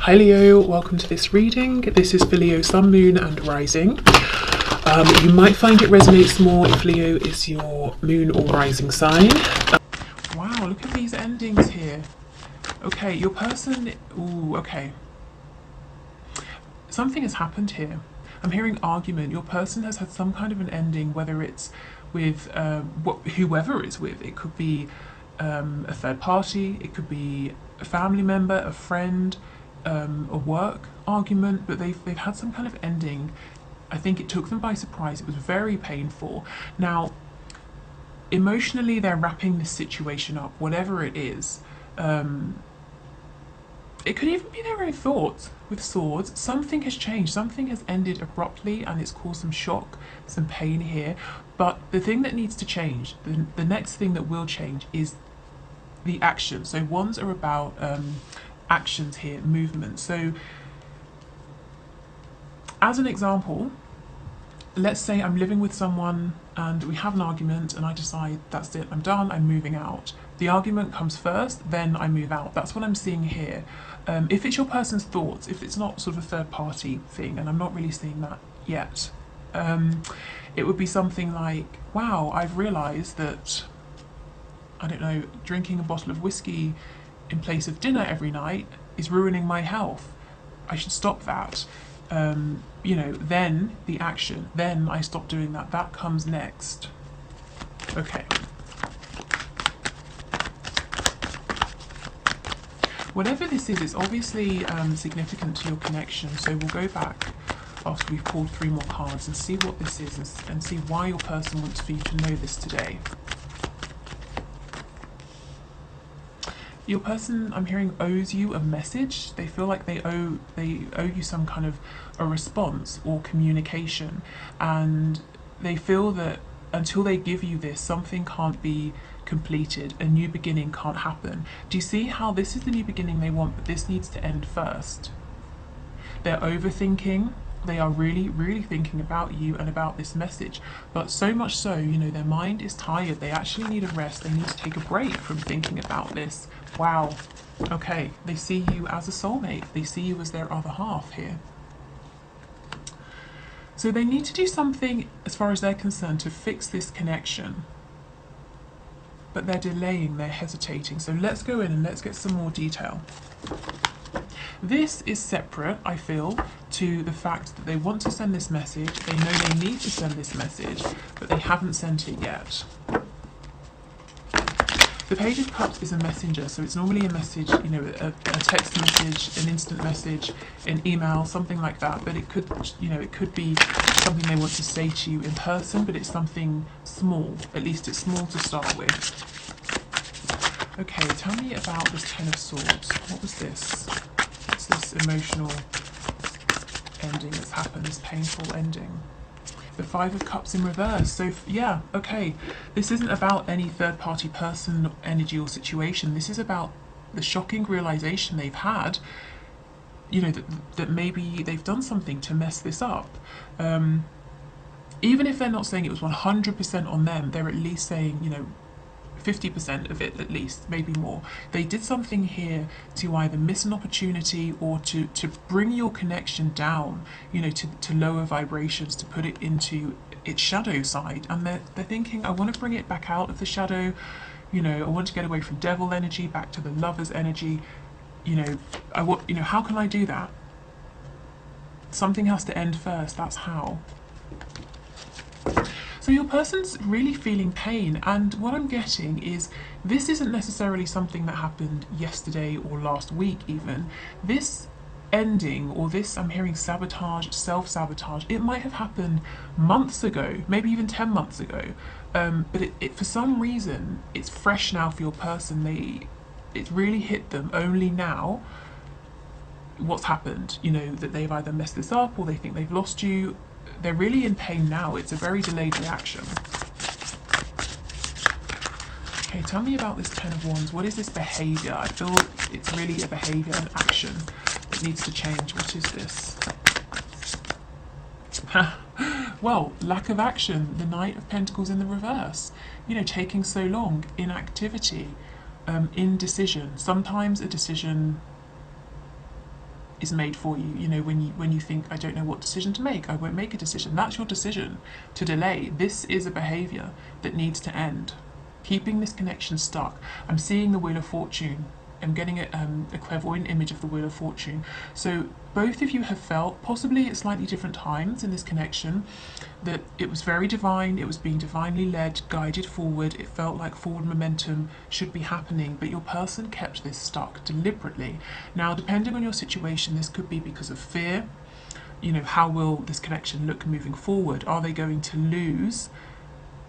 Hi Leo, welcome to this reading. This is for Leo Sun, Moon and Rising. You might find it resonates more if Leo is your Moon or Rising sign. Wow, look at these endings here. Okay, your person... Ooh, okay. Something has happened here. I'm hearing argument. Your person has had some kind of an ending, whether it's with whoever it's with. It could be a third party, it could be a family member, a friend, a work argument, but they've had some kind of ending. I think it took them by surprise. It was very painful. Now, emotionally, they're wrapping this situation up, whatever it is. It could even be their own thoughts with swords. Something has changed. Something has ended abruptly and it's caused some shock, some pain here. But the thing that needs to change, the next thing that will change is the action. So wands are about actions here, movement. So as an example, let's say I'm living with someone and we have an argument and I decide that's it, I'm done, I'm moving out. The argument comes first, then I move out. That's what I'm seeing here. If it's your person's thoughts, if it's not sort of a third party thing, and I'm not really seeing that yet, it would be something like, wow, I've realised that, I don't know, drinking a bottle of whiskey in place of dinner every night is ruining my health. I should stop that. You know, then the action, then I stop doing that. That comes next. Okay. Whatever this is, it's obviously significant to your connection. So we'll go back after we've pulled 3 more cards and see what this is and see why your person wants for you to know this today. Your person, I'm hearing, owes you a message. They feel like they owe you some kind of a response or communication, and they feel that until they give you this, something can't be completed, a new beginning can't happen. Do you see how this is the new beginning they want, but this needs to end first? They're overthinking. They are really, really thinking about you and about this message, but so much so, you know, their mind is tired. They actually need a rest. They need to take a break from thinking about this. Wow. Okay, they see you as a soulmate. They see you as their other half here. So they need to do something, as far as they're concerned, to fix this connection. But they're delaying, they're hesitating. So let's go in and let's get some more detail. This is separate, I feel, to the fact that they want to send this message. They know they need to send this message, but they haven't sent it yet. The Page of Cups is a messenger, so it's normally a message, you know, a text message, an instant message, an email, something like that. But it could, you know, it could be something they want to say to you in person, but it's something small. At least it's small to start with. Okay, tell me about this Ten of Swords. What was this? What's this emotional ending that's happened, this painful ending? The Five of Cups in reverse. So yeah, okay, this isn't about any third-party person, energy or situation. This is about the shocking realization they've had, you know, that maybe they've done something to mess this up. Even if they're not saying it was 100% on them, they're at least saying, you know, 50% of it at least, maybe more. They did something here to either miss an opportunity or to bring your connection down, you know, to lower vibrations, to put it into its shadow side. And they're thinking, I want to bring it back out of the shadow, you know, I want to get away from devil energy, back to the lover's energy, you know, how can I do that? Something has to end first, that's how. So your person's really feeling pain, and what I'm getting is this isn't necessarily something that happened yesterday or last week even. This ending, or this, I'm hearing sabotage, self-sabotage, it might have happened months ago, maybe even 10 months ago, but it for some reason, it's fresh now for your person. It's really hit them only now what's happened, you know, that they've either messed this up or they think they've lost you. They're really in pain now. It's a very delayed reaction. Okay, tell me about this Ten of Wands. What is this behaviour? I feel it's really a behaviour and action that needs to change. What is this? Well, lack of action. The Knight of Pentacles in the reverse. You know, taking so long. Inactivity. Indecision. Sometimes a decision is made for you. You know, when you think, I don't know what decision to make, I won't make a decision. That's your decision to delay. This is a behavior that needs to end. Keeping this connection stuck. I'm seeing the Wheel of Fortune. I'm getting a clairvoyant image of the Wheel of Fortune. So both of you have felt, possibly at slightly different times in this connection, that it was very divine, it was being divinely led, guided forward, it felt like forward momentum should be happening, but your person kept this stuck deliberately. Now, depending on your situation, this could be because of fear. You know, how will this connection look moving forward? Are they going to lose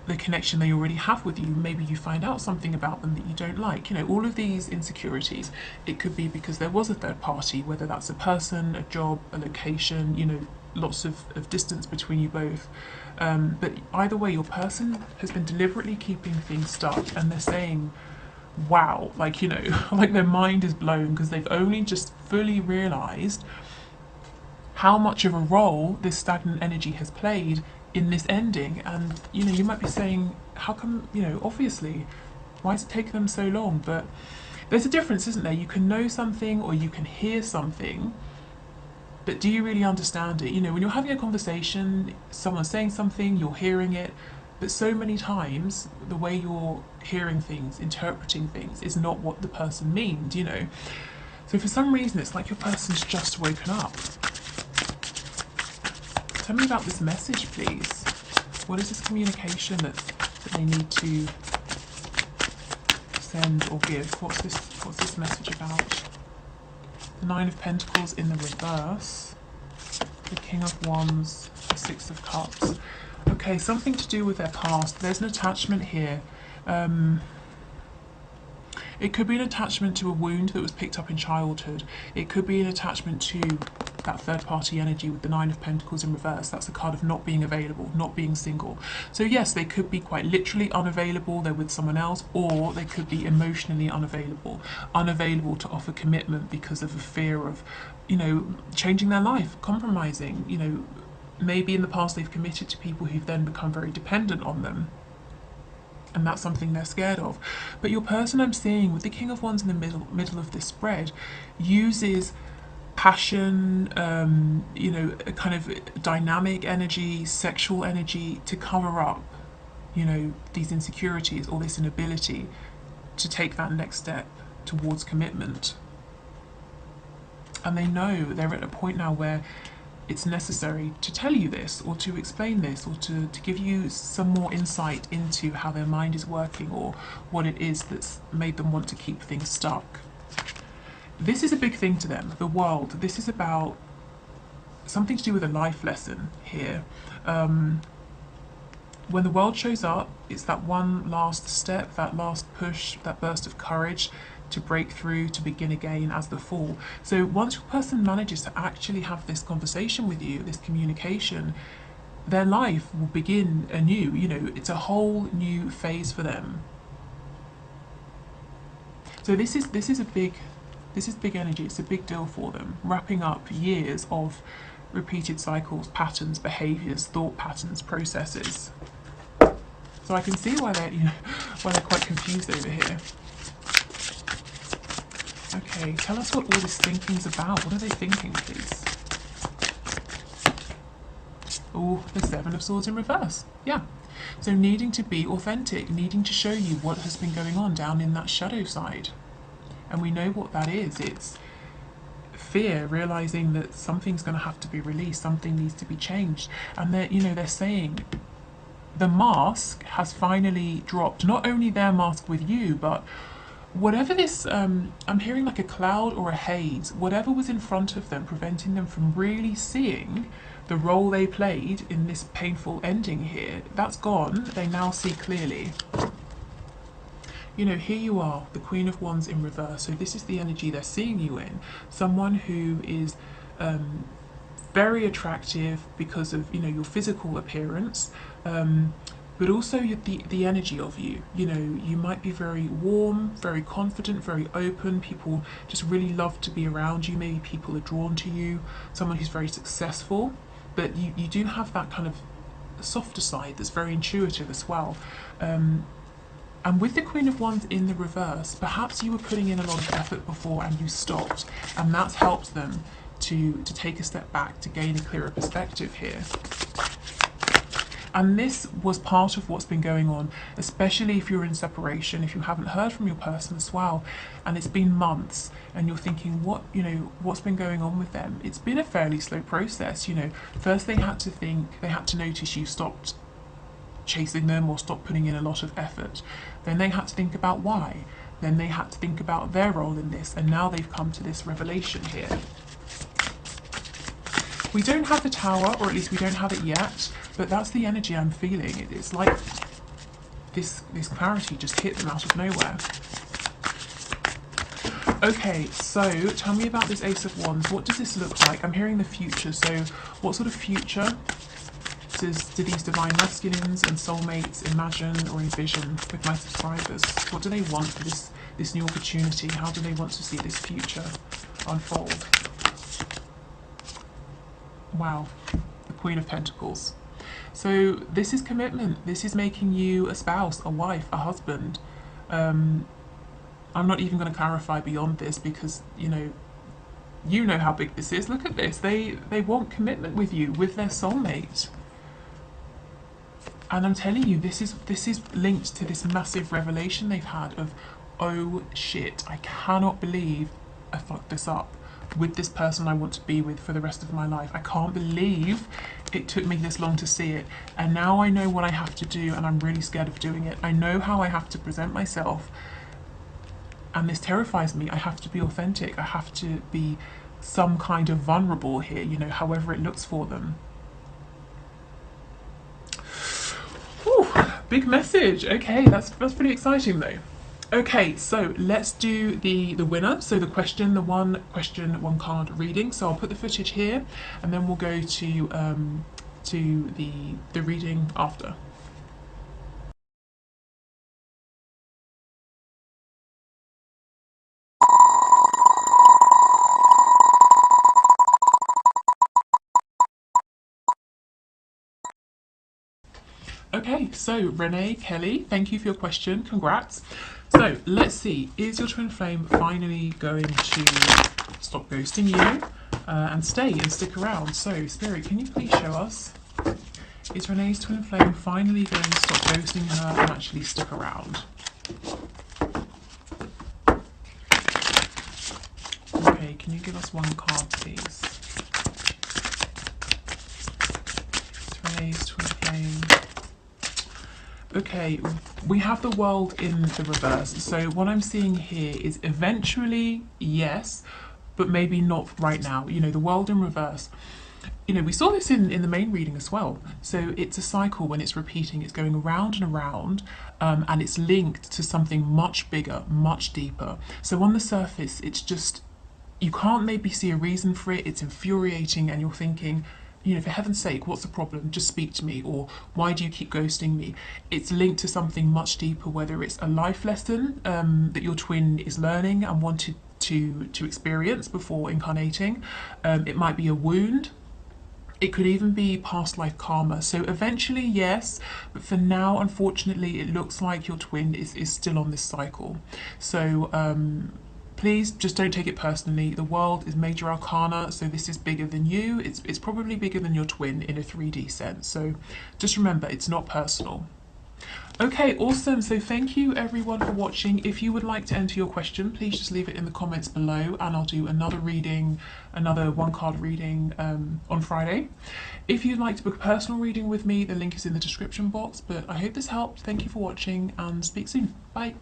the connection they already have with you? Maybe you find out something about them that you don't like. You know, all of these insecurities. It could be because there was a third party, whether that's a person, a job, a location, you know, lots of distance between you both. But either way, your person has been deliberately keeping things stuck, and they're saying, wow, like, you know, like their mind is blown because they've only just fully realized how much of a role this stagnant energy has played in this ending. And you know, you might be saying, how come, you know, obviously, why is it taking them so long? But there's a difference, isn't there? You can know something or you can hear something, but do you really understand it? You know, when you're having a conversation, someone's saying something, you're hearing it, but so many times the way you're hearing things, interpreting things, is not what the person means, you know. So for some reason, it's like your person's just woken up. Tell me about this message, please. What is this communication that they need to send or give? What's this message about? The Nine of Pentacles in the reverse. The King of Wands. The Six of Cups. Okay, something to do with their past. There's an attachment here. It could be an attachment to a wound that was picked up in childhood. It could be an attachment to that third party energy with the Nine of Pentacles in reverse. That's a card of not being available, not being single. So yes, they could be quite literally unavailable, they're with someone else, or they could be emotionally unavailable to offer commitment because of a fear of, you know, changing their life, compromising. You know, maybe in the past they've committed to people who've then become very dependent on them, and that's something they're scared of. But your person, I'm seeing with the King of Wands in the middle of this spread, uses passion, you know, a kind of dynamic energy, sexual energy to cover up, you know, these insecurities or this inability to take that next step towards commitment. And they know they're at a point now where it's necessary to tell you this, or to explain this, or to give you some more insight into how their mind is working, or what it is that's made them want to keep things stuck. This is a big thing to them, the world. This is about something to do with a life lesson here. When the world shows up, it's that one last step, that last push, that burst of courage to break through, to begin again as the Fool. So once your person manages to actually have this conversation with you, this communication, their life will begin anew. You know, it's a whole new phase for them. So this is big energy. It's a big deal for them, wrapping up years of repeated cycles, patterns, behaviors, thought patterns, processes. So I can see why they're, you know, why they're quite confused over here. Okay, tell us what all this thinking's about. What are they thinking, please? Oh, the Seven of Swords in reverse. Yeah. So needing to be authentic, needing to show you what has been going on down in that shadow side. And we know what that is. It's fear, realizing that something's going to have to be released, something needs to be changed. And they're, you know, they're saying the mask has finally dropped. Not only their mask with you, but whatever this, I'm hearing like a cloud or a haze, whatever was in front of them, preventing them from really seeing the role they played in this painful ending here, that's gone. They now see clearly. You know, here you are, the Queen of Wands in reverse. So this is the energy they're seeing you in. Someone who is very attractive because of, you know, your physical appearance, but also the energy of you. You know, you might be very warm, very confident, very open. People just really love to be around you. Maybe people are drawn to you. Someone who's very successful, but you do have that kind of softer side that's very intuitive as well. And with the Queen of Wands in the reverse, perhaps you were putting in a lot of effort before and you stopped, and that's helped them to take a step back to gain a clearer perspective here. And this was part of what's been going on, especially if you're in separation, if you haven't heard from your person as well, and it's been months, and you're thinking, what's been going on with them? It's been a fairly slow process. First they had to notice you stopped chasing them or stopped putting in a lot of effort. Then they had to think about why. Then they had to think about their role in this, and now they've come to this revelation here. We don't have the Tower, or at least we don't have it yet, but that's the energy I'm feeling. It's like this clarity just hit them out of nowhere. Okay, so tell me about this Ace of Wands. What does this look like? I'm hearing the future, so what sort of future do these divine masculines and soulmates imagine or envision with my subscribers? What do they want for this new opportunity? How do they want to see this future unfold? Wow, the Queen of Pentacles. So this is commitment. This is making you a spouse, a wife, a husband. I'm not even going to clarify beyond this because you know how big this is. Look at this. They want commitment with you, with their soulmate. And I'm telling you, this is linked to this massive revelation they've had of, oh shit, I cannot believe I fucked this up with this person I want to be with for the rest of my life. I can't believe it took me this long to see it. And now I know what I have to do, and I'm really scared of doing it. I know how I have to present myself. And this terrifies me. I have to be authentic. I have to be some kind of vulnerable here, however it looks for them. Whew, big message. Okay, that's pretty exciting though. Okay, so let's do the winner. So the one question, one card reading. So I'll put the footage here, and then we'll go to the reading after. Okay, so Renee Kelly, thank you for your question. Congrats. So let's see, is your twin flame finally going to stop ghosting you and stay and stick around? So Spirit, can you please show us, is Renee's twin flame finally going to stop ghosting her and actually stick around? Okay, can you give us one card please? It's Renee's twin flame. Okay, we have the World in the reverse. So what I'm seeing here is eventually, yes, but maybe not right now. The World in reverse. We saw this in the main reading as well. So it's a cycle when it's repeating, it's going around and around, and it's linked to something much bigger, much deeper. So on the surface, it's just, you can't maybe see a reason for it. It's infuriating, and you're thinking, for heaven's sake, what's the problem? Just speak to me. Or why do you keep ghosting me? It's linked to something much deeper, whether it's a life lesson that your twin is learning and wanted to experience before incarnating. It might be a wound. It could even be past life karma. So eventually, yes, but for now, unfortunately, it looks like your twin is still on this cycle. So please just don't take it personally. The World is major arcana, so this is bigger than you. It's probably bigger than your twin in a 3D sense. So just remember, it's not personal. Okay, awesome. So thank you everyone for watching. If you would like to enter your question, please just leave it in the comments below, and I'll do another reading, another one card reading on Friday. If you'd like to book a personal reading with me, the link is in the description box. But I hope this helped. Thank you for watching, and speak soon. Bye.